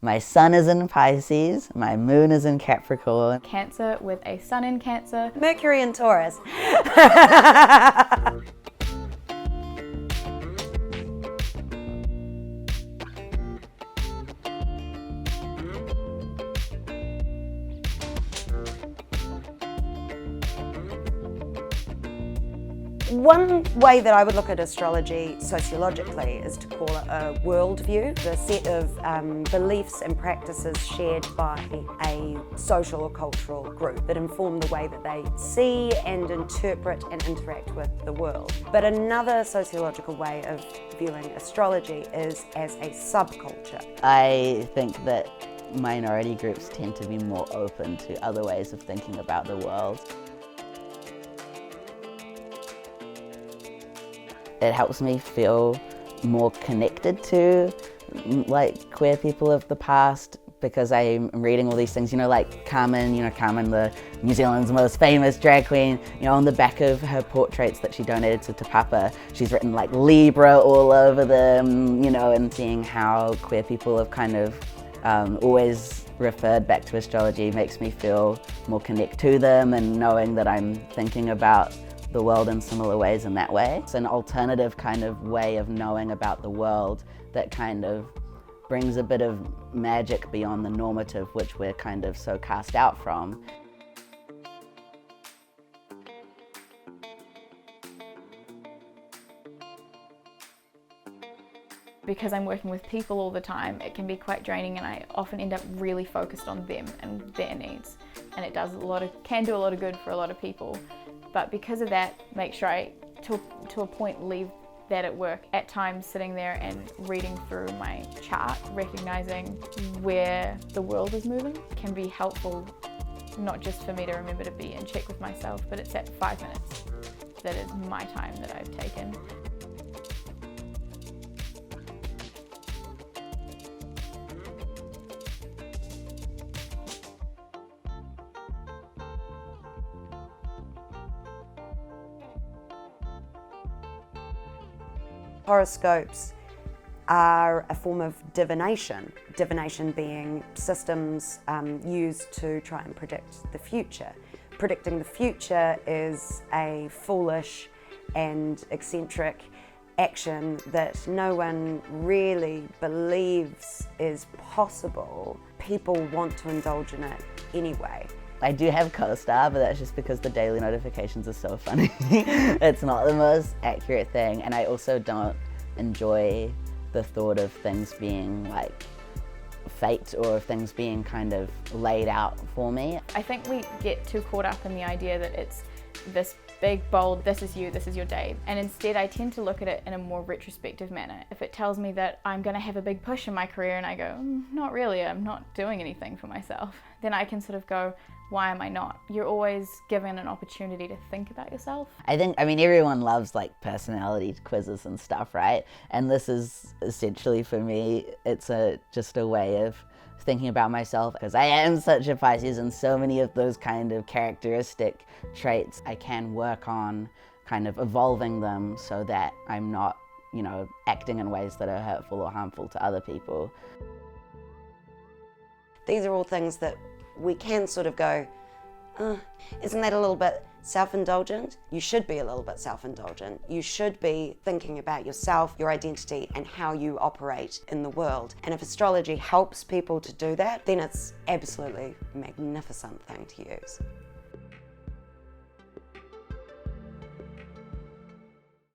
My sun is in Pisces, my moon is in Capricorn. Cancer with a sun in Cancer. Mercury in Taurus. One way that I would look at astrology sociologically is to call it a worldview, the set of beliefs and practices shared by a social or cultural group that inform the way that they see and interpret and interact with the world. But another sociological way of viewing astrology is as a subculture. I think that minority groups tend to be more open to other ways of thinking about the world. It helps me feel more connected to like queer people of the past because I'm reading all these things, like Carmen, Carmen, the New Zealand's most famous drag queen, on the back of her portraits that she donated to Te Papa, she's written like Libra all over them, and seeing how queer people have kind of always referred back to astrology makes me feel more connected to them, and knowing that I'm thinking about the world in similar ways in that way. It's an alternative kind of way of knowing about the world that kind of brings a bit of magic beyond the normative, which we're kind of so cast out from. Because I'm working with people all the time, it can be quite draining, and I often end up really focused on them and their needs. And it can do a lot of good for a lot of people. But because of that, make sure I, to a point, leave that at work. At times, sitting there and reading through my chart, recognizing where the world is moving, can be helpful, not just for me to remember to be in check with myself, but it's that 5 minutes that is my time that I've taken. Horoscopes are a form of divination, divination being systems used to try and predict the future. Predicting the future is a foolish and eccentric action that no one really believes is possible. People want to indulge in it anyway. I do have CoStar, but that's just because the daily notifications are so funny. It's not the most accurate thing, and I also don't enjoy the thought of things being like fate or of things being kind of laid out for me. I think we get too caught up in the idea that it's this big, bold, this is you, this is your day. And instead I tend to look at it in a more retrospective manner. If it tells me that I'm going to have a big push in my career and I go, not really, I'm not doing anything for myself, then I can sort of go, why am I not? You're always given an opportunity to think about yourself. I mean, everyone loves like personality quizzes and stuff, right? And this is essentially, for me, it's just a way of thinking about myself, because I am such a Pisces, and so many of those kind of characteristic traits, I can work on kind of evolving them so that I'm not, acting in ways that are hurtful or harmful to other people. These are all things that we can sort of go, isn't that a little bit self-indulgent? You should be a little bit self-indulgent. You should be thinking about yourself, your identity, and how you operate in the world. And if astrology helps people to do that, then it's absolutely a magnificent thing to use.